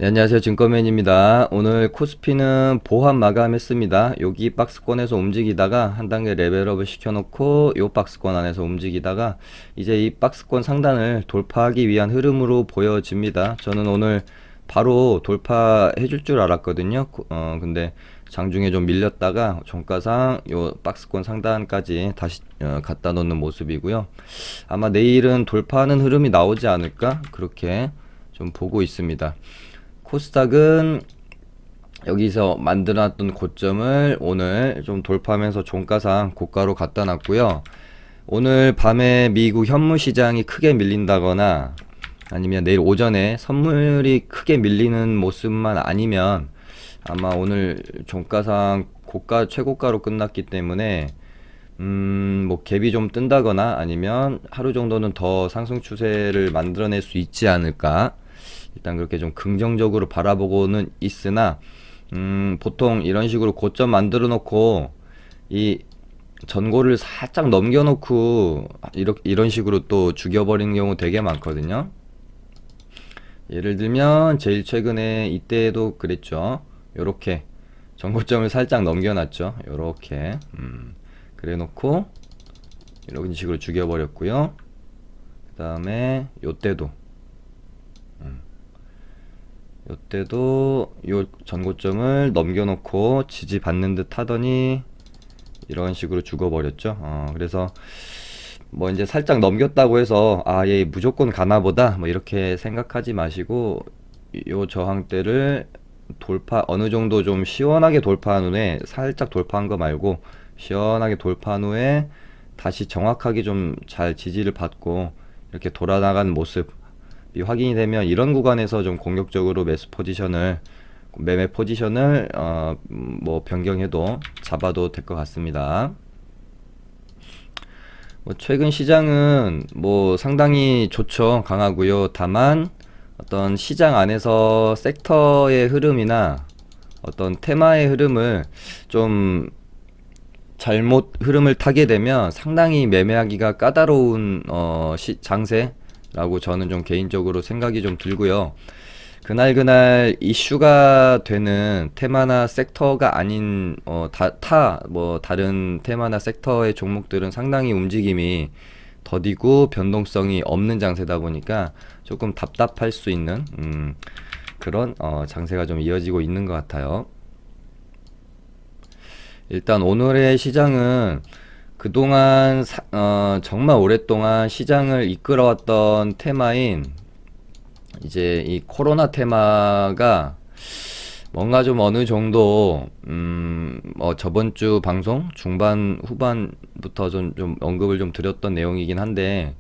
네, 안녕하세요. 증권맨입니다. 오늘 코스피는 보합 마감했습니다. 여기 박스권에서 움직이다가 한 단계 레벨업을 시켜놓고 이 박스권 안에서 움직이다가 이제 이 박스권 상단을 돌파하기 위한 흐름으로 보여집니다. 저는 오늘 바로 돌파해 줄 줄 알았거든요. 근데 장중에 좀 밀렸다가 종가상 요 박스권 상단까지 다시 갖다 놓는 모습이고요. 아마 내일은 돌파하는 흐름이 나오지 않을까 그렇게 좀 보고 있습니다. 코스닥은 여기서 만들어놨던 고점을 오늘 좀 돌파하면서 종가상 고가로 갖다 놨고요. 오늘 밤에 미국 현무 시장이 크게 밀린다거나 아니면 내일 오전에 선물이 크게 밀리는 모습만 아니면 아마 오늘 종가상 고가 최고가로 끝났기 때문에 뭐 갭이 좀 뜬다거나 아니면 하루 정도는 더 상승 추세를 만들어낼 수 있지 않을까. 일단 그렇게 좀 긍정적으로 바라보고는 있으나 보통 이런 식으로 고점 만들어 놓고 이 전고를 살짝 넘겨 놓고 이런 식으로 또 죽여버리는 경우 되게 많거든요. 예를 들면 제일 최근에 이때도 그랬죠. 요렇게 전고점을 살짝 넘겨놨죠. 요렇게 그래 놓고 이런 식으로 죽여버렸고요. 그 다음에 요때도 요 전고점을 넘겨놓고 지지받는 듯 하더니 이런 식으로 죽어버렸죠. 그래서 뭐 이제 살짝 넘겼다고 해서 얘 무조건 가나보다 뭐 이렇게 생각하지 마시고 요 저항대를 어느 정도 좀 시원하게 돌파한 후에 살짝 돌파한 거 말고 시원하게 돌파한 후에 다시 정확하게 좀 잘 지지를 받고 이렇게 돌아나가는 모습 확인이 되면 이런 구간에서 좀 공격적으로 매매 포지션을 뭐 변경해도 잡아도 될 것 같습니다. 뭐 최근 시장은 뭐 상당히 좋죠. 강하고요. 다만 어떤 시장 안에서 섹터의 흐름이나 어떤 테마의 흐름을 좀 잘못 흐름을 타게 되면 상당히 매매하기가 까다로운 장세라고 저는 좀 개인적으로 생각이 좀 들고요. 그날 이슈가 되는 테마나 섹터가 아닌 다른 테마나 섹터의 종목들은 상당히 움직임이 더디고 변동성이 없는 장세다 보니까 조금 답답할 수 있는 그런 장세가 좀 이어지고 있는 것 같아요. 일단 오늘의 시장은 그동안 정말 오랫동안 시장을 이끌어왔던 테마인 이제 이 코로나 테마가 뭔가 좀 어느 정도 저번 주 방송 중반 후반부터 좀 언급을 좀 드렸던 내용이긴 한데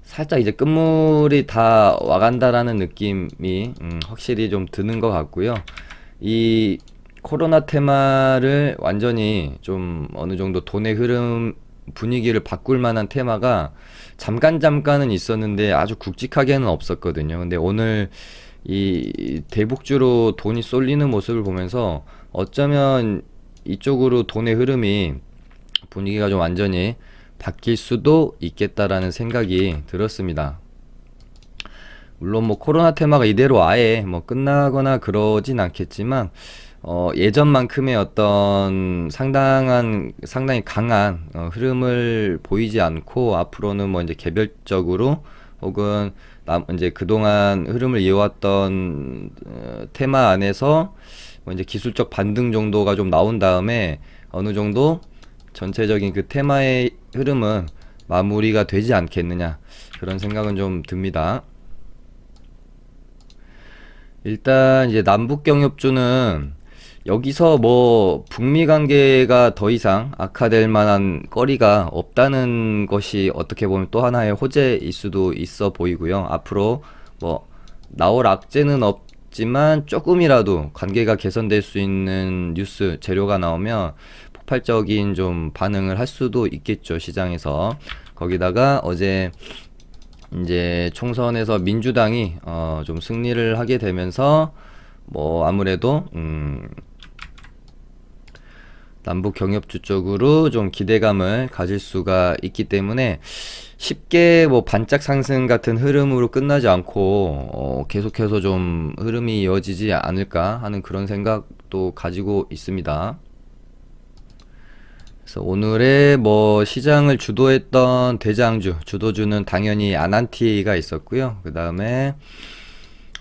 살짝 이제 끝물이 다 와간다라는 느낌이 확실히 좀 드는 것 같고요. 이 코로나 테마를 완전히 좀 어느 정도 돈의 흐름 분위기를 바꿀 만한 테마가 잠깐은 있었는데 아주 굵직하게는 없었거든요. 근데 오늘 이 대북주로 돈이 쏠리는 모습을 보면서 어쩌면 이쪽으로 돈의 흐름이 분위기가 좀 완전히 바뀔 수도 있겠다라는 생각이 들었습니다. 물론 뭐 코로나 테마가 이대로 아예 뭐 끝나거나 그러진 않겠지만 예전만큼의 어떤 상당히 강한 흐름을 보이지 않고 앞으로는 뭐 이제 개별적으로 혹은 이제 그동안 흐름을 이어왔던 테마 안에서 뭐 이제 기술적 반등 정도가 좀 나온 다음에 어느 정도 전체적인 그 테마의 흐름은 마무리가 되지 않겠느냐 그런 생각은 좀 듭니다. 일단 이제 남북 경협주는 여기서 뭐 북미 관계가 더 이상 악화될 만한 거리가 없다는 것이 어떻게 보면 또 하나의 호재일 수도 있어 보이고요. 앞으로 뭐 나올 악재는 없지만 조금이라도 관계가 개선될 수 있는 뉴스 재료가 나오면 폭발적인 좀 반응을 할 수도 있겠죠, 시장에서. 거기다가 어제 이제 총선에서 민주당이 좀 승리를 하게 되면서 뭐 아무래도 남북 경협주 쪽으로 좀 기대감을 가질 수가 있기 때문에 쉽게 뭐 반짝 상승 같은 흐름으로 끝나지 않고 계속해서 좀 흐름이 이어지지 않을까 하는 그런 생각도 가지고 있습니다. 그래서 오늘의 뭐 시장을 주도했던 대장주, 주도주는 당연히 아난티가 있었고요. 그 다음에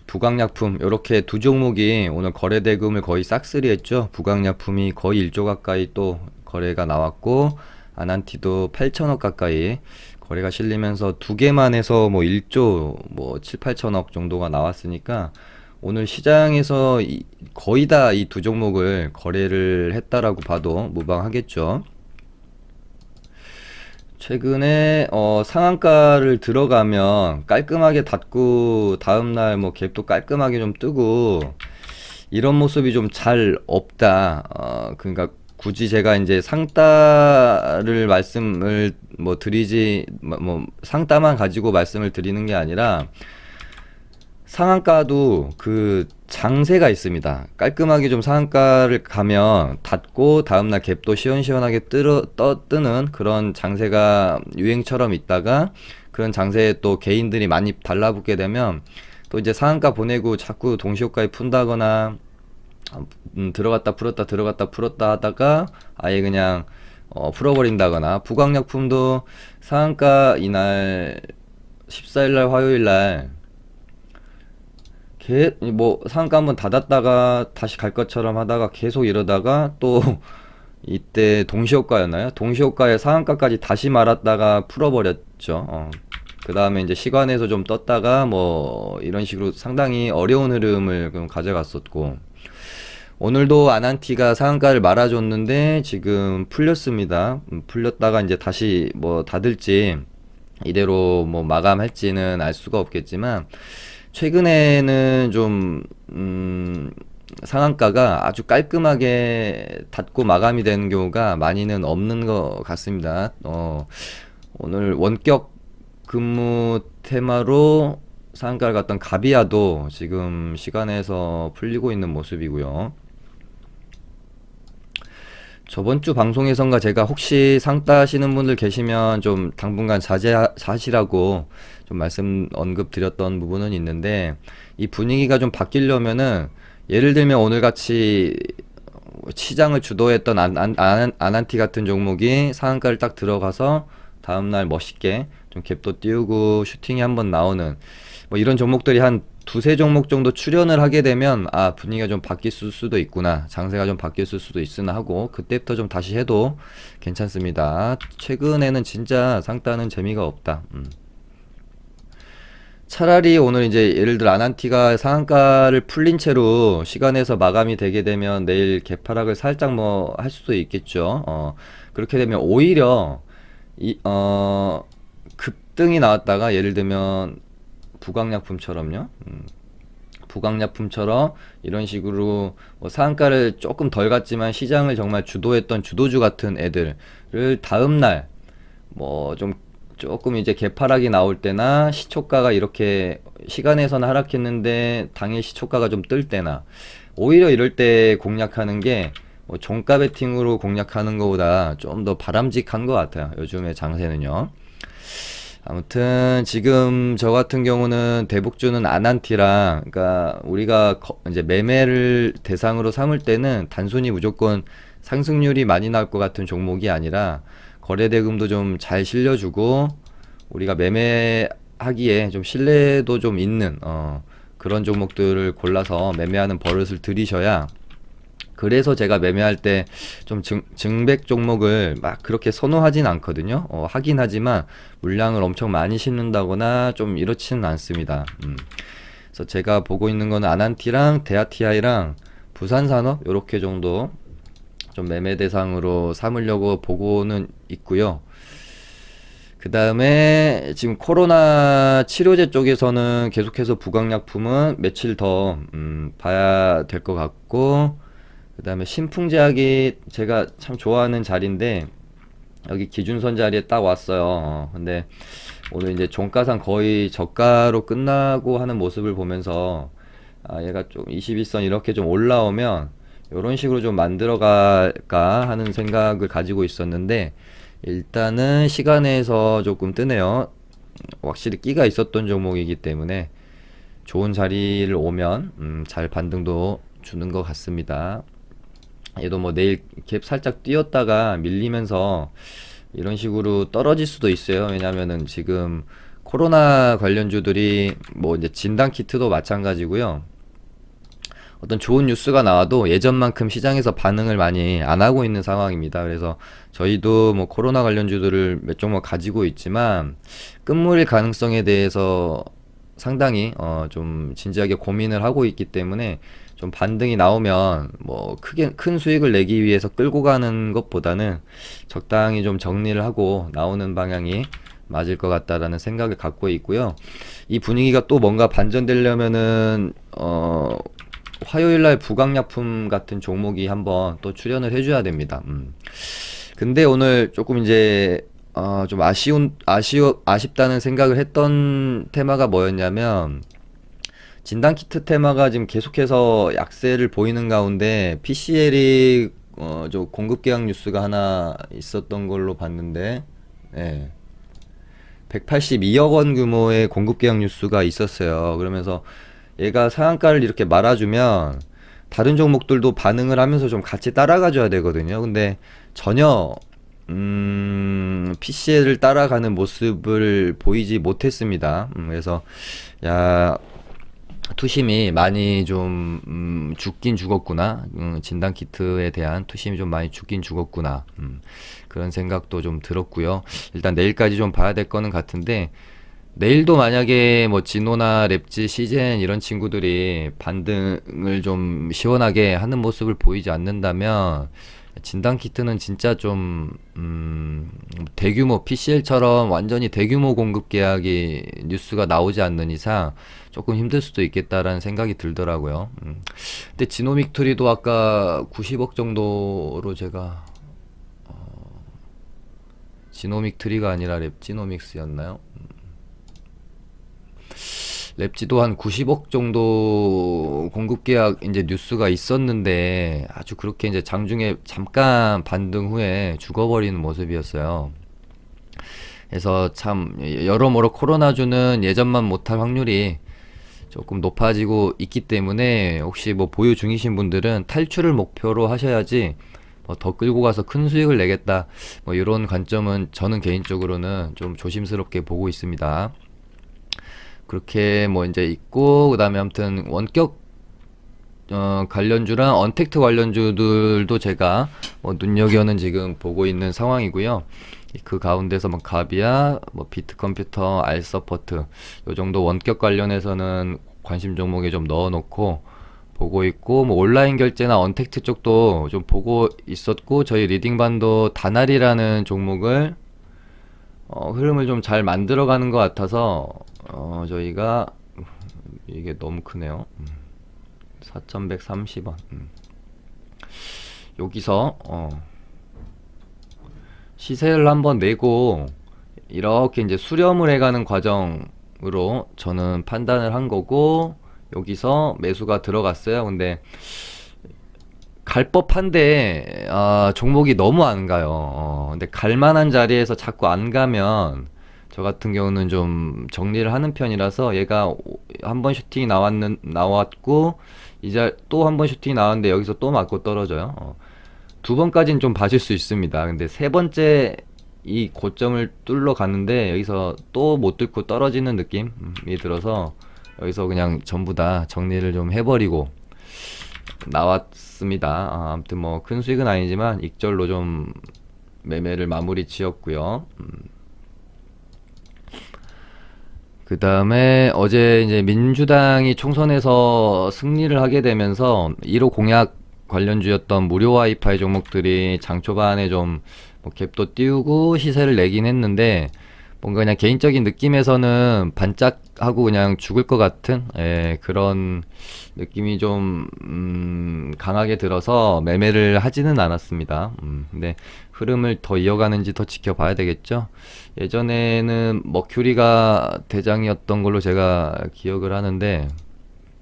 부강약품 이렇게 두 종목이 오늘 거래 대금을 거의 싹쓸이 했죠. 부강약품이 거의 1조 가까이 또 거래가 나왔고 아난티도 8천억 가까이 거래가 실리면서 두 개만 해서 뭐 1조 뭐 7, 8천억 정도가 나왔으니까 오늘 시장에서 거의 다 이 두 종목을 거래를 했다라고 봐도 무방하겠죠. 최근에 상한가를 들어가면 깔끔하게 닫고 다음날 뭐 갭도 깔끔하게 좀 뜨고 이런 모습이 좀 잘 없다. 그러니까 굳이 제가 이제 상따를 말씀을 뭐 드리지 뭐 상따만 가지고 말씀을 드리는 게 아니라 상한가도 그 장세가 있습니다. 깔끔하게 좀 상한가를 가면 닫고 다음날 갭도 시원시원하게 뜨는 그런 장세가 유행처럼 있다가 그런 장세에 또 개인들이 많이 달라붙게 되면 또 이제 상한가 보내고 자꾸 동시효과에 푼다거나 들어갔다 풀었다 들어갔다 풀었다 하다가 아예 그냥 풀어버린다거나 부강약품도 상한가 이날 14일날 화요일날 뭐 상한가 한번 닫았다가 다시 갈 것처럼 하다가 계속 이러다가 또 이때 동시효과였나요? 동시효과에 상한가까지 다시 말았다가 풀어버렸죠. 그 다음에 이제 시간에서 좀 떴다가 뭐 이런 식으로 상당히 어려운 흐름을 좀 가져갔었고 오늘도 아난티가 상한가를 말아줬는데 지금 풀렸습니다. 풀렸다가 이제 다시 뭐 닫을지 이대로 뭐 마감할지는 알 수가 없겠지만 최근에는 좀 상한가가 아주 깔끔하게 닫고 마감이 되는 경우가 많이는 없는 것 같습니다. 오늘 원격 근무 테마로 상한가를 갔던 가비아도 지금 시간에서 풀리고 있는 모습이고요. 저번 주 방송에선가 제가 혹시 상따하시는 분들 계시면 좀 당분간 자제하시라고 좀 말씀 언급 드렸던 부분은 있는데 이 분위기가 좀 바뀌려면은 예를 들면 오늘 같이 시장을 주도했던 아난티 같은 종목이 상한가를 딱 들어가서 다음날 멋있게 좀 갭도 띄우고 슈팅이 한번 나오는 뭐 이런 종목들이 한 두세 종목 정도 출연을 하게 되면 아 분위기가 좀 바뀔 수도 있구나 장세가 좀 바뀔 수도 있으나 하고 그때부터 좀 다시 해도 괜찮습니다. 최근에는 진짜 상따는 재미가 없다. 차라리 오늘 이제 예를 들어 아난티가 상한가를 풀린 채로 시간에서 마감이 되게 되면 내일 개파락을 살짝 뭐 할 수도 있겠죠. 그렇게 되면 오히려 급등이 나왔다가 예를 들면 부강약품처럼요. 부강약품처럼 이런 식으로 뭐 상한가를 조금 덜 갔지만 시장을 정말 주도했던 주도주 같은 애들을 다음날 뭐 좀 조금 이제 개파락이 나올 때나 시초가가 이렇게 시간에서는 하락했는데 당일 시초가가 좀 뜰 때나 오히려 이럴 때 공략하는 게 뭐 종가 베팅으로 공략하는 것보다 좀 더 바람직한 것 같아요. 요즘의 장세는요. 아무튼 지금 저 같은 경우는 대북주는 아난티랑 그러니까 우리가 이제 매매를 대상으로 삼을 때는 단순히 무조건 상승률이 많이 나올 것 같은 종목이 아니라 거래 대금도 좀 잘 실려주고 우리가 매매하기에 좀 신뢰도 좀 있는 그런 종목들을 골라서 매매하는 버릇을 들이셔야 그래서 제가 매매할 때 좀 증백 종목을 막 그렇게 선호하진 않거든요. 하긴 하지만 물량을 엄청 많이 심는다거나 좀 이렇지는 않습니다. 그래서 제가 보고 있는 거는 아난티랑 데아티아이랑 부산산업 요렇게 정도 좀 매매 대상으로 삼으려고 보고는 있고요. 그 다음에 지금 코로나 치료제 쪽에서는 계속해서 부강약품은 며칠 더 봐야 될 것 같고 그 다음에 신풍제약이 제가 참 좋아하는 자리인데 여기 기준선 자리에 딱 왔어요. 근데 오늘 이제 종가상 거의 저가로 끝나고 하는 모습을 보면서 아 얘가 좀 21선 이렇게 좀 올라오면 이런 식으로 좀 만들어 갈까 하는 생각을 가지고 있었는데 일단은 시간에서 조금 뜨네요. 확실히 끼가 있었던 종목이기 때문에 좋은 자리를 오면 잘 반등도 주는 것 같습니다. 얘도 뭐 내일 갭 살짝 뛰었다가 밀리면서 이런 식으로 떨어질 수도 있어요. 왜냐면은 지금 코로나 관련주들이 뭐 이제 진단 키트도 마찬가지고요. 어떤 좋은 뉴스가 나와도 예전만큼 시장에서 반응을 많이 안 하고 있는 상황입니다. 그래서 저희도 뭐 코로나 관련주들을 몇 종목 가지고 있지만 끝물일 가능성에 대해서 상당히 좀 진지하게 고민을 하고 있기 때문에 좀 반등이 나오면 뭐 크게 큰 수익을 내기 위해서 끌고 가는 것보다는 적당히 좀 정리를 하고 나오는 방향이 맞을 것 같다라는 생각을 갖고 있고요. 이 분위기가 또 뭔가 반전되려면은 화요일날 부강약품 같은 종목이 한번 또 출연을 해줘야 됩니다. 근데 오늘 조금 이제 좀 아쉽다는 생각을 했던 테마가 뭐였냐면 진단키트 테마가 지금 계속해서 약세를 보이는 가운데 PCL이 저 공급 계약 뉴스가 하나 있었던 걸로 봤는데, 예. 182억 원 규모의 공급 계약 뉴스가 있었어요. 그러면서 얘가 상한가를 이렇게 말아주면 다른 종목들도 반응을 하면서 좀 같이 따라가 줘야 되거든요. 근데 전혀 PCL을 따라가는 모습을 보이지 못했습니다. 그래서 야 투심이 많이 좀 죽긴 죽었구나. 진단 키트에 대한 투심이 좀 많이 죽긴 죽었구나. 그런 생각도 좀 들었고요. 일단 내일까지 좀 봐야 될 거는 같은데 내일도 만약에 뭐 진호나 랩지, 시젠 이런 친구들이 반등을 좀 시원하게 하는 모습을 보이지 않는다면 진단 키트는 진짜 좀 대규모 PCL처럼 완전히 대규모 공급 계약이 뉴스가 나오지 않는 이상 조금 힘들 수도 있겠다라는 생각이 들더라고요. 근데 지노믹 트리도 아까 90억 정도로 제가 지노믹 트리가 아니라 랩지노믹스였나요? 랩지도 한 90억 정도 공급 계약 이제 뉴스가 있었는데 아주 그렇게 이제 장중에 잠깐 반등 후에 죽어버리는 모습이었어요. 그래서 참 여러모로 코로나주는 예전만 못할 확률이 조금 높아지고 있기 때문에 혹시 뭐 보유 중이신 분들은 탈출을 목표로 하셔야지 더 끌고 가서 큰 수익을 내겠다 뭐 이런 관점은 저는 개인적으로는 좀 조심스럽게 보고 있습니다. 그렇게 뭐 이제 있고 그다음에 아무튼 원격 관련주랑 언택트 관련주들도 제가 뭐 눈여겨는 지금 보고 있는 상황이고요. 그 가운데서 뭐 가비아, 뭐 비트컴퓨터, 알서포트 요 정도 원격 관련해서는 관심 종목에 좀 넣어놓고 보고 있고 뭐 온라인 결제나 언택트 쪽도 좀 보고 있었고 저희 리딩반도 다날이라는 종목을 흐름을 좀 잘 만들어가는 것 같아서 저희가 이게 너무 크네요. 4,130원. 여기서 시세를 한번 내고 이렇게 이제 수렴을 해가는 과정으로 저는 판단을 한 거고 여기서 매수가 들어갔어요. 근데 갈 법한데 종목이 너무 안 가요. 근데 갈 만한 자리에서 자꾸 안 가면 저 같은 경우는 좀 정리를 하는 편이라서 얘가 한 번 슈팅이 나왔고 이제 또 한 번 슈팅이 나왔는데 여기서 또 맞고 떨어져요. 두 번까지는 좀 봐줄 수 있습니다. 근데 세 번째 이 고점을 뚫러 갔는데 여기서 또 못 뚫고 떨어지는 느낌이 들어서 여기서 그냥 전부 다 정리를 좀 해버리고 나왔습니다. 아무튼 뭐 큰 수익은 아니지만 익절로 좀 매매를 마무리 지었고요. 그 다음에 어제 이제 민주당이 총선에서 승리를 하게 되면서 1호 공약 관련주였던 무료 와이파이 종목들이 장 초반에 좀 뭐 갭도 띄우고 시세를 내긴 했는데 뭔가 그냥 개인적인 느낌에서는 반짝하고 그냥 죽을 것 같은 그런 느낌이 좀 강하게 들어서 매매를 하지는 않았습니다. 근데 흐름을 더 이어가는지 더 지켜봐야 되겠죠. 예전에는 머큐리가 대장이었던 걸로 제가 기억을 하는데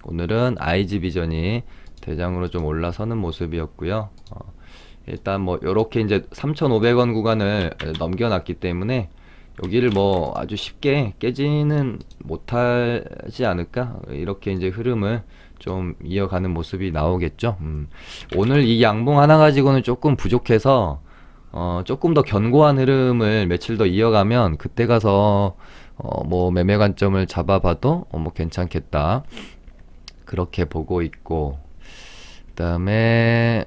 오늘은 IG 비전이 대장으로 좀 올라서는 모습이었고요. 일단 뭐 요렇게 이제 3,500원 구간을 넘겨놨기 때문에 여기를 뭐 아주 쉽게 깨지는 못하지 않을까, 이렇게 이제 흐름을 좀 이어가는 모습이 나오겠죠. 오늘 이 양봉 하나 가지고는 조금 부족해서 조금 더 견고한 흐름을 며칠 더 이어가면 그때 가서 뭐 매매 관점을 잡아봐도 뭐 괜찮겠다, 그렇게 보고 있고. 그다음에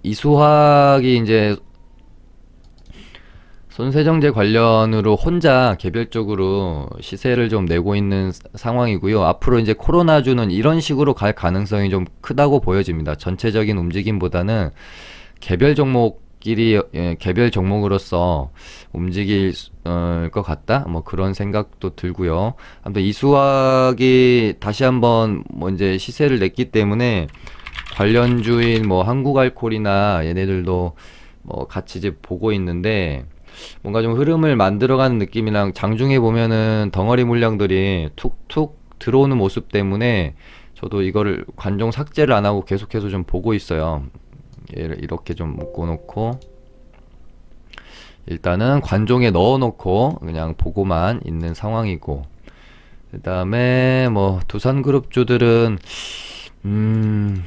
이수학이 이제 손세정제 관련으로 혼자 개별적으로 시세를 좀 내고 있는 상황이고요. 앞으로 이제 코로나주는 이런 식으로 갈 가능성이 좀 크다고 보여집니다. 전체적인 움직임보다는 개별 종목끼리 개별 종목으로서 움직일 것 같다, 뭐 그런 생각도 들고요. 아무튼 이수학이 다시 한번 뭐 이제 시세를 냈기 때문에 관련주인 뭐 한국알콜이나 얘네들도 뭐 같이 이제 보고 있는데, 뭔가 좀 흐름을 만들어가는 느낌이랑 장중에 보면은 덩어리 물량들이 툭툭 들어오는 모습 때문에 저도 이거를 관종 삭제를 안 하고 계속해서 좀 보고 있어요. 얘를 이렇게 좀 묶어놓고 일단은 관종에 넣어놓고 그냥 보고만 있는 상황이고, 그 다음에 뭐 두산그룹주들은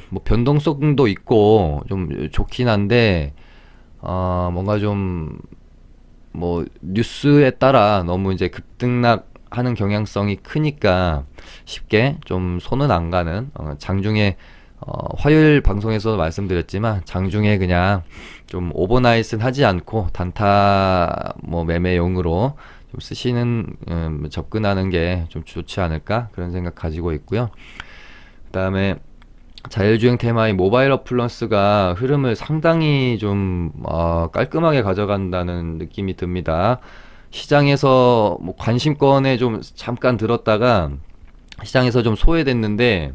뭐 변동성도 있고 좀 좋긴 한데 뭔가 좀 뭐 뉴스에 따라 너무 이제 급등락하는 경향성이 크니까 쉽게 좀 손은 안 가는, 장중에 화요일 방송에서 말씀드렸지만 장중에 그냥 좀 오버나잇은 하지 않고 단타 뭐 매매용으로 좀 쓰시는, 접근하는 게 좀 좋지 않을까, 그런 생각 가지고 있고요. 그 다음에 자율주행 테마의 모바일 어플런스가 흐름을 상당히 좀 깔끔하게 가져간다는 느낌이 듭니다. 시장에서 뭐 관심권에 좀 잠깐 들었다가 시장에서 좀 소외됐는데,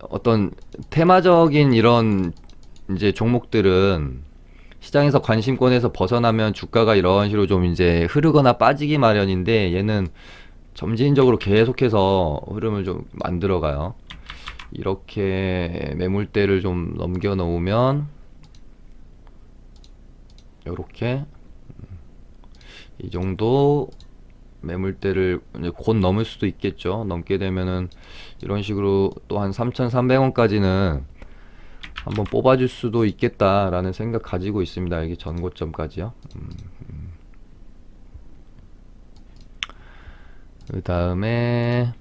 어떤 테마적인 이런 이제 종목들은 시장에서 관심권에서 벗어나면 주가가 이런 식으로 좀 이제 흐르거나 빠지기 마련인데, 얘는 점진적으로 계속해서 흐름을 좀 만들어가요. 이렇게 매물대를 좀 넘겨 놓으면 요렇게 이 정도 매물대를 이제 곧 넘을 수도 있겠죠. 넘게 되면은 이런 식으로 또 한 3,300원까지는 한번 뽑아줄 수도 있겠다라는 생각 가지고 있습니다. 이게 전고점까지요. 그 다음에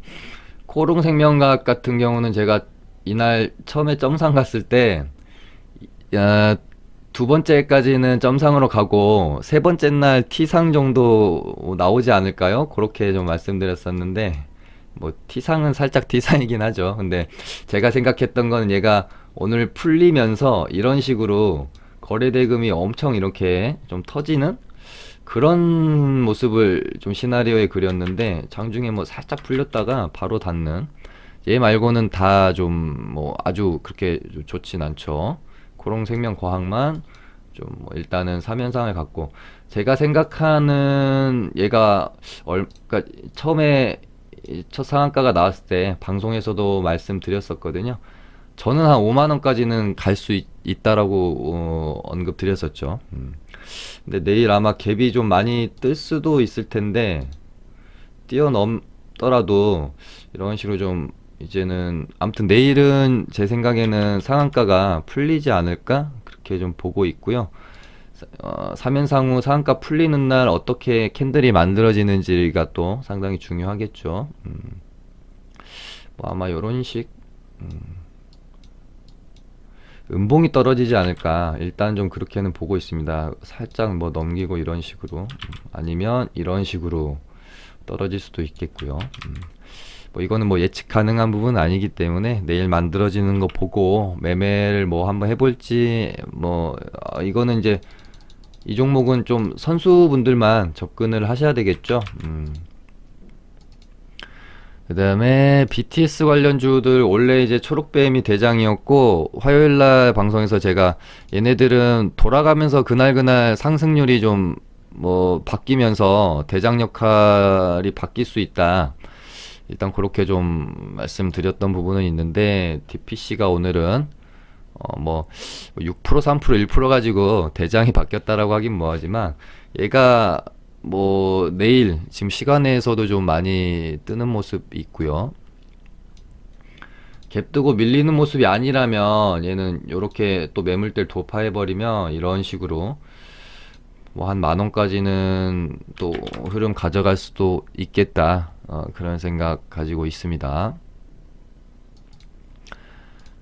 코롱생명과학 같은 경우는 제가 이날 처음에 점상 갔을 때 두 번째까지는 점상으로 가고 세 번째 날 T상 정도 나오지 않을까요? 그렇게 좀 말씀드렸었는데, 뭐 T상은 살짝 T상이긴 하죠. 근데 제가 생각했던 거는 얘가 오늘 풀리면서 이런 식으로 거래대금이 엄청 이렇게 좀 터지는 그런 모습을 좀 시나리오에 그렸는데, 장중에 뭐 살짝 풀렸다가 바로 닿는, 얘 말고는 다 좀 뭐 아주 그렇게 좋진 않죠. 코롱생명과학만 좀 뭐 일단은 3연상을 갖고, 제가 생각하는 얘가 그러니까 처음에 첫 상한가가 나왔을 때 방송에서도 말씀드렸었거든요. 저는 한 5만원까지는 갈 수 있다라고 언급 드렸었죠. 근데 내일 아마 갭이 좀 많이 뜰 수도 있을 텐데, 뛰어넘더라도 이런 식으로 좀 이제는, 아무튼 내일은 제 생각에는 상한가가 풀리지 않을까, 그렇게 좀 보고 있고요. 3연상 후 상한가 풀리는 날 어떻게 캔들이 만들어지는지가 또 상당히 중요하겠죠. 뭐 아마 요런 식 음봉이 떨어지지 않을까, 일단 좀 그렇게는 보고 있습니다. 살짝 뭐 넘기고 이런 식으로, 아니면 이런 식으로 떨어질 수도 있겠고요. 뭐 이거는 뭐 예측 가능한 부분은 아니기 때문에 내일 만들어지는 거 보고 매매를 뭐 한번 해볼지, 뭐 이거는 이제 이 종목은 좀 선수분들만 접근을 하셔야 되겠죠. 그 다음에 BTS 관련주들 원래 이제 초록뱀이 대장이었고, 화요일날 방송에서 제가 얘네들은 돌아가면서 그날그날 상승률이 좀 뭐 바뀌면서 대장 역할이 바뀔 수 있다, 일단 그렇게 좀 말씀드렸던 부분은 있는데, DPC가 오늘은 뭐 6%, 3%, 1% 가지고 대장이 바뀌었다라고 하긴 뭐하지만, 얘가 뭐 내일 지금 시간에서도 좀 많이 뜨는 모습이 있고요. 갭 뜨고 밀리는 모습이 아니라면 얘는 이렇게 또 매물대를 도파해버리면 이런 식으로 뭐 한 10,000원까지는 또 흐름 가져갈 수도 있겠다, 그런 생각 가지고 있습니다.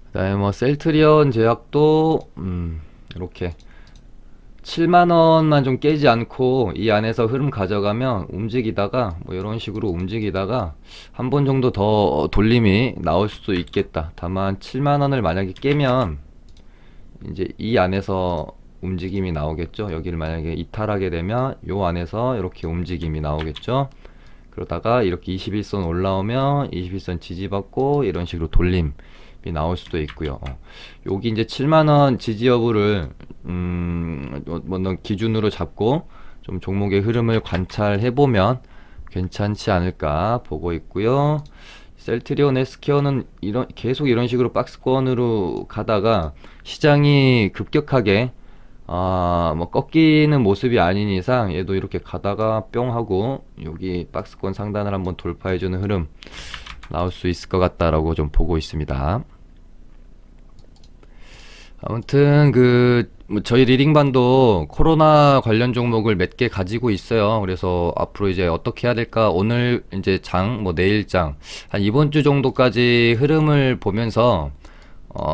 그다음에 뭐 셀트리온 제약도 이렇게 7만원만 좀 깨지 않고 이 안에서 흐름 가져가면 움직이다가 뭐 이런 식으로 움직이다가 한 번 정도 더 돌림이 나올 수도 있겠다. 다만 7만원을 만약에 깨면 이제 이 안에서 움직임이 나오겠죠. 여기를 만약에 이탈하게 되면 요 안에서 이렇게 움직임이 나오겠죠. 그러다가 이렇게 21선 올라오면 21선 지지받고 이런 식으로 돌림이 나올 수도 있고요. 여기 이제 7만원 지지 여부를 뭐 기준으로 잡고 좀 종목의 흐름을 관찰해 보면 괜찮지 않을까 보고 있고요. 셀트리온 헬스케어는 계속 이런 식으로 박스권으로 가다가 시장이 급격하게 뭐 꺾이는 모습이 아닌 이상 얘도 이렇게 가다가 뿅 하고 여기 박스권 상단을 한번 돌파해주는 흐름 나올 수 있을 것 같다라고 좀 보고 있습니다. 아무튼 뭐 저희 리딩반도 코로나 관련 종목을 몇 개 가지고 있어요. 그래서 앞으로 이제 어떻게 해야 될까, 오늘 이제 뭐 내일 한 이번 주 정도까지 흐름을 보면서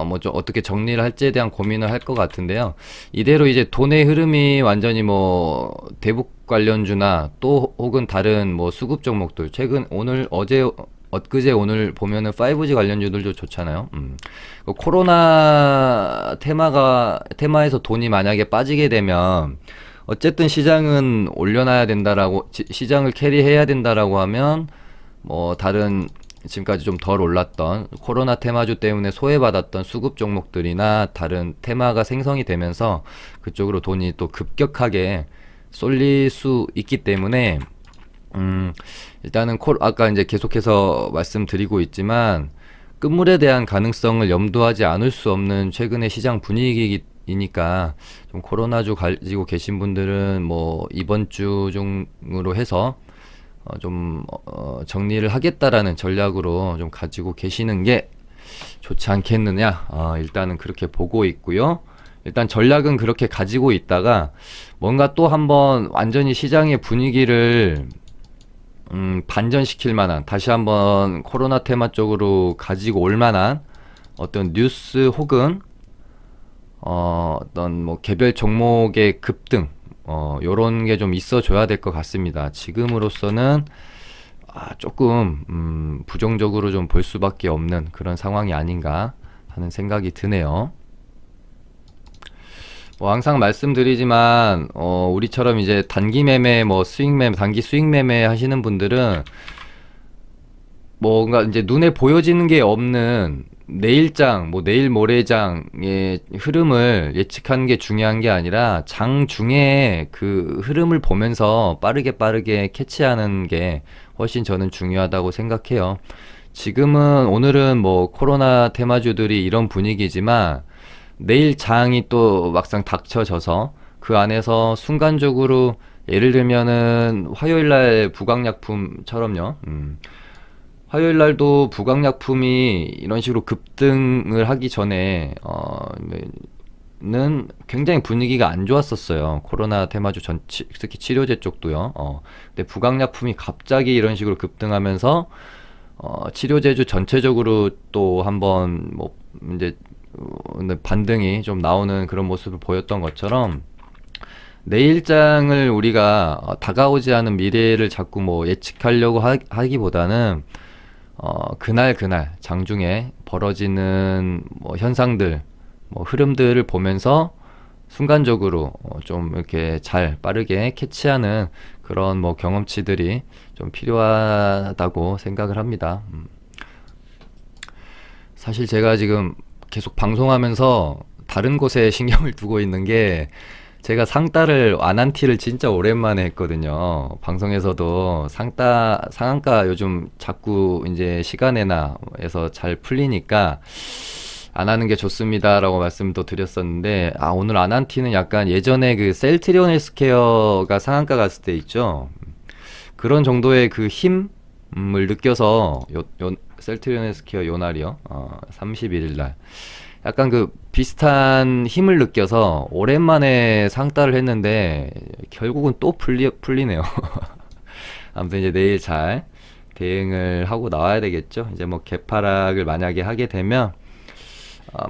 뭐 좀 어떻게 정리를 할지에 대한 고민을 할 것 같은데요. 이대로 이제 돈의 흐름이 완전히 뭐 대북 관련주나 또 혹은 다른 뭐 수급 종목들, 최근 오늘 어제 엊그제 오늘 보면은 5G 관련주들도 좋잖아요. 코로나 테마에서 돈이 만약에 빠지게 되면 어쨌든 시장은 올려놔야 된다라고, 시장을 캐리해야 된다라고 하면 뭐 다른 지금까지 좀 덜 올랐던 코로나 테마주 때문에 소외받았던 수급 종목들이나 다른 테마가 생성이 되면서 그쪽으로 돈이 또 급격하게 쏠릴 수 있기 때문에 일단은 아까 이제 계속해서 말씀드리고 있지만 끝물에 대한 가능성을 염두하지 않을 수 없는 최근의 시장 분위기이니까 좀 코로나주 가지고 계신 분들은 뭐 이번 주 중으로 해서 좀 정리를 하겠다라는 전략으로 좀 가지고 계시는 게 좋지 않겠느냐, 일단은 그렇게 보고 있고요. 일단 전략은 그렇게 가지고 있다가 뭔가 또 한번 완전히 시장의 분위기를 반전시킬 만한, 다시 한번 코로나 테마 쪽으로 가지고 올 만한 어떤 뉴스 혹은 어떤 뭐 개별 종목의 급등, 요런 게 좀 있어 줘야 될 것 같습니다. 지금으로서는 조금 부정적으로 좀 볼 수밖에 없는 그런 상황이 아닌가 하는 생각이 드네요. 뭐 항상 말씀드리지만 우리처럼 이제 단기 매매, 뭐 수익 매매, 단기 수익 매매 하시는 분들은 뭔가 이제 눈에 보여지는 게 없는 내일장, 뭐 내일 모레장의 흐름을 예측하는 게 중요한 게 아니라 장 중에 그 흐름을 보면서 빠르게 캐치하는 게 훨씬 저는 중요하다고 생각해요. 지금은 오늘은 뭐 코로나 테마주들이 이런 분위기지만 내일 장이 또 막상 닥쳐져서 그 안에서 순간적으로, 예를 들면은 화요일날 부강약품처럼요. 화요일날도 부강약품이 이런 식으로 급등을 하기 전에 는 굉장히 분위기가 안 좋았었어요. 코로나 테마주 특히 치료제 쪽도요. 근데 부강약품이 갑자기 이런 식으로 급등하면서 치료제주 전체적으로 또 한번 뭐 이제 반등이 좀 나오는 그런 모습을 보였던 것처럼, 내일장을 우리가 다가오지 않은 미래를 자꾸 뭐 예측하려고 하기보다는 그날 장중에 벌어지는 뭐 현상들, 뭐 흐름들을 보면서 순간적으로 좀 이렇게 빠르게 캐치하는 그런 뭐 경험치들이 좀 필요하다고 생각을 합니다. 사실 제가 지금 계속 방송하면서 다른 곳에 신경을 두고 있는 게, 제가 상따를 아난티를 진짜 오랜만에 했거든요. 방송에서도 상한가 요즘 자꾸 이제 시간에나 해서 잘 풀리니까 안 하는 게 좋습니다라고 말씀도 드렸었는데, 아, 오늘 아난티는 약간 예전에 그 셀트리온 헬스케어가 상한가 갔을 때 있죠. 그런 정도의 그 힘을 느껴서 셀트리온 헬스케어 요 날이요. 31일 날. 약간 그 비슷한 힘을 느껴서 오랜만에 상따를 했는데 결국은 또 풀리네요. 아무튼 이제 내일 잘 대응을 하고 나와야 되겠죠. 이제 뭐 개파락을 만약에 하게 되면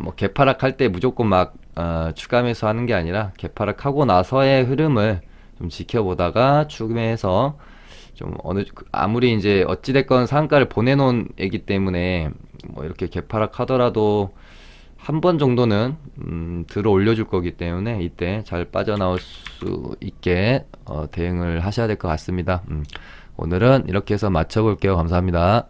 뭐 개파락 할 때 무조건 막 추가 매수하는 게 아니라 개파락 하고 나서의 흐름을 좀 지켜보다가 추매해서 좀 아무리 이제 어찌됐건 상한가를 보내놓은 애기 때문에 뭐 이렇게 개파락 하더라도 한 번 정도는 들어 올려줄 거기 때문에 이때 잘 빠져나올 수 있게 대응을 하셔야 될 것 같습니다. 오늘은 이렇게 해서 마쳐볼게요. 감사합니다.